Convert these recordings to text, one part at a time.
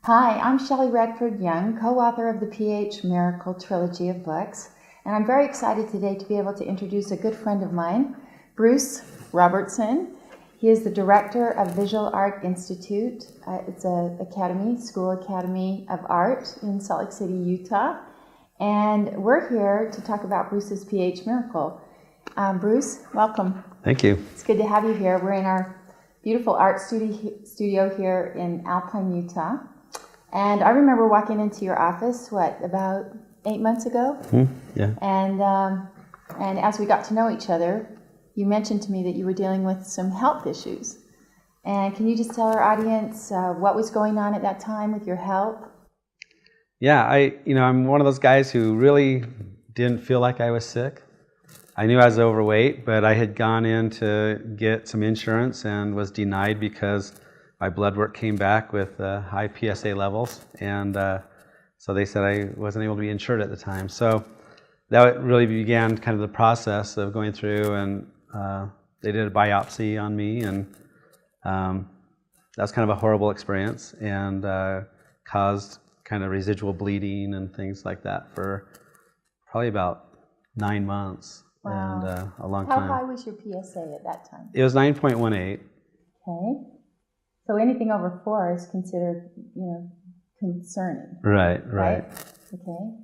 Hi, I'm Shelley Redford Young, co-author of the PH Miracle trilogy of books, and I'm very excited today to be able to introduce a good friend of mine, Bruce Robertson. He is the director of Visual Art Institute. It's a school academy of art in Salt Lake City, Utah, and we're here to talk about Bruce's PH Miracle. Bruce, welcome. Thank you. It's good to have you here. We're in our beautiful art studio here in Alpine, Utah. And I remember walking into your office, about 8 months ago? Yeah. And as we got to know each other, you mentioned to me that you were dealing with some health issues. And can you just tell our audience what was going on at that time with your health? Yeah, I'm one of those guys who really didn't feel like I was sick. I knew I was overweight, but I had gone in to get some insurance and was denied because my blood work came back with high PSA levels, and so they said I wasn't able to be insured at the time. So that really began kind of the process of going through, and they did a biopsy on me, and that was kind of a horrible experience, and caused kind of residual bleeding and things like that for probably about 9 months. Wow. And a long time. How high was your PSA at that time? It was 9.18. Okay. So anything over 4 is considered, concerning. Right. Okay.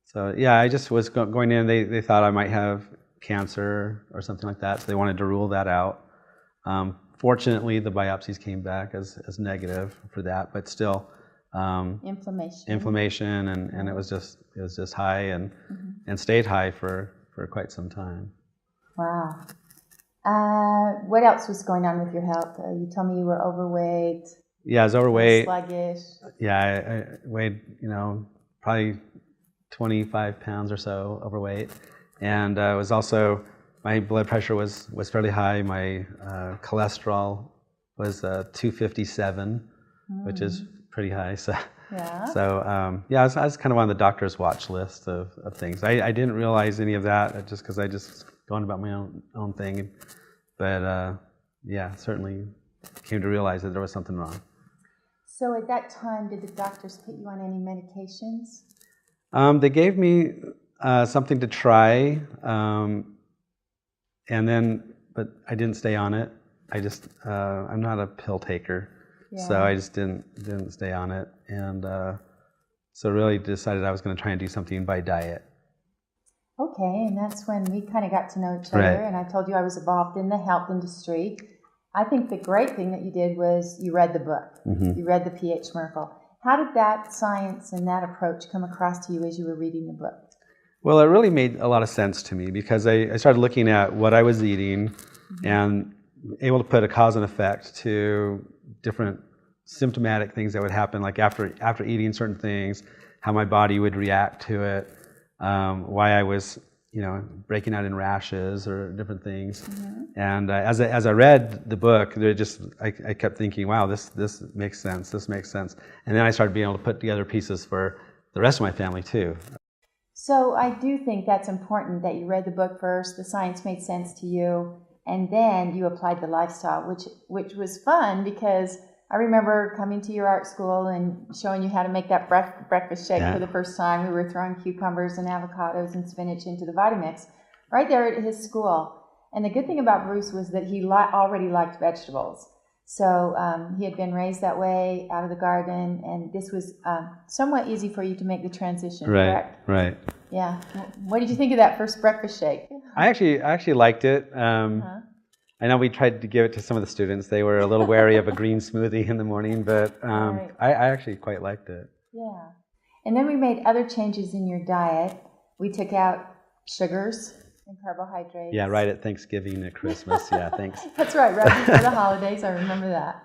So yeah, I just was going in. They thought I might have cancer or something like that, so they wanted to rule that out. Fortunately, the biopsies came back as negative for that, but still inflammation, and it was just high and stayed high for quite some time. Wow. What else was going on with your health? You told me you were overweight. Yeah, I was overweight. Sluggish. Yeah, I weighed, probably 25 pounds or so overweight. And was also, my blood pressure was fairly high. My cholesterol was 257, which is pretty high. So, I was kind of on the doctor's watch list of things. I didn't realize any of that just because I just going about my own thing. But certainly came to realize that there was something wrong. So at that time, did the doctors put you on any medications? They gave me something to try, but I didn't stay on it. I'm not a pill taker, so I just didn't stay on it, and so really decided I was going to try and do something by diet. Okay, and that's when we kind of got to know each other, and I told you I was involved in the health industry. I think the great thing that you did was you read the book. Mm-hmm. You read the PH Miracle. How did that science and that approach come across to you as you were reading the book? Well, it really made a lot of sense to me because I started looking at what I was eating and able to put a cause and effect to different symptomatic things that would happen, like after eating certain things, how my body would react to it, why I was, breaking out in rashes or different things. Mm-hmm. And as I read the book, I kept thinking, wow, this makes sense. This makes sense. And then I started being able to put together pieces for the rest of my family too. So I do think that's important that you read the book first, the science made sense to you, and then you applied the lifestyle, which was fun because I remember coming to your art school and showing you how to make that breakfast shake for the first time. We were throwing cucumbers and avocados and spinach into the Vitamix right there at his school. And the good thing about Bruce was that he already liked vegetables. So he had been raised that way, out of the garden, and this was somewhat easy for you to make the transition, correct? Right. Yeah. What did you think of that first breakfast shake? I actually liked it. I know we tried to give it to some of the students. They were a little wary of a green smoothie in the morning, but I actually quite liked it. Yeah. And then we made other changes in your diet. We took out sugars and carbohydrates. Yeah, right at Thanksgiving and Christmas. Yeah, thanks. That's right before the holidays. I remember that.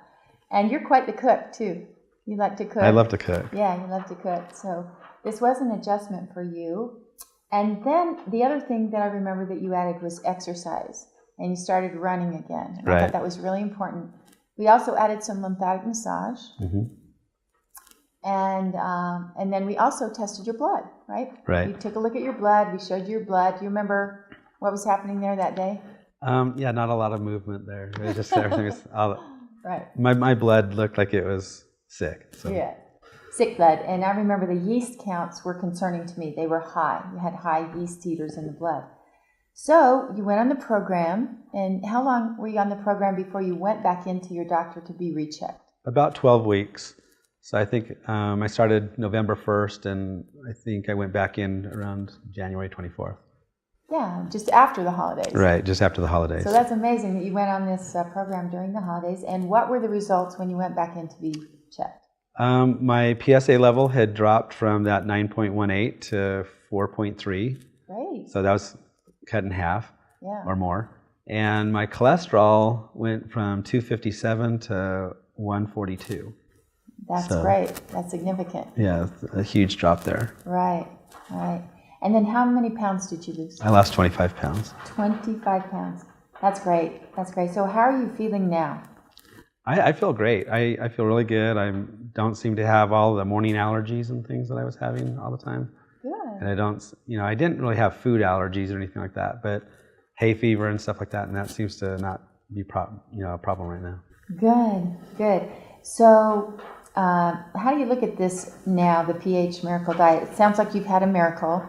And you're quite the cook, too. You like to cook. I love to cook. Yeah, you love to cook. So this was an adjustment for you. And then the other thing that I remember that you added was exercise. And you started running again. And I thought that was really important. We also added some lymphatic massage. Mm-hmm. And then we also tested your blood, right? Right. We took a look at your blood. We showed you your blood. Do you remember what was happening there that day? Yeah, not a lot of movement there. It was just everything was all, right. My blood looked like it was sick. So. Yeah. Sick blood. And I remember the yeast counts were concerning to me. They were high. You had high yeast titers in the blood. So you went on the program, and how long were you on the program before you went back into your doctor to be rechecked? About 12 weeks. So I think I started November 1st, and I think I went back in around January 24th. Yeah, just after the holidays. Right, just after the holidays. So that's amazing that you went on this program during the holidays. And what were the results when you went back in to be checked? My PSA level had dropped from that 9.18 to 4.3. Great. So that was cut in half or more. And my cholesterol went from 257 to 142. That's great. That's significant. Yeah, a huge drop there. Right, right. And then how many pounds did you lose? I lost 25 pounds. 25 pounds. That's great. That's great. So how are you feeling now? I feel great. I feel really good. I don't seem to have all the morning allergies and things that I was having all the time. Good. And I don't, I didn't really have food allergies or anything like that, but hay fever and stuff like that, and that seems to not be a problem right now. Good, good. So how do you look at this now, the pH miracle diet? It sounds like you've had a miracle.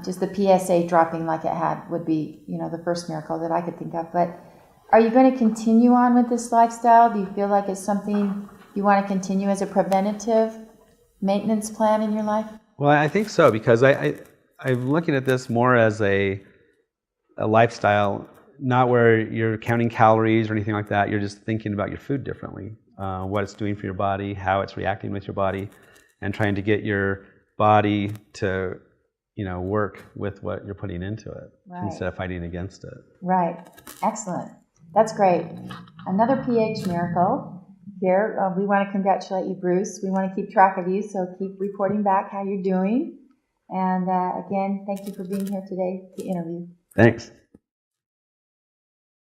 Just the PSA dropping like it had would be, the first miracle that I could think of. But are you going to continue on with this lifestyle? Do you feel like it's something you want to continue as a preventative maintenance plan in your life? Well, I think so, because I'm looking at this more as a lifestyle, not where you're counting calories or anything like that. You're just thinking about your food differently, what it's doing for your body, how it's reacting with your body, and trying to get your body to work with what you're putting into it instead of fighting against it. Right. Excellent. That's great. Another pH miracle here. We want to congratulate you, Bruce. We want to keep track of you, so keep reporting back how you're doing. And again, thank you for being here today to interview. Thanks.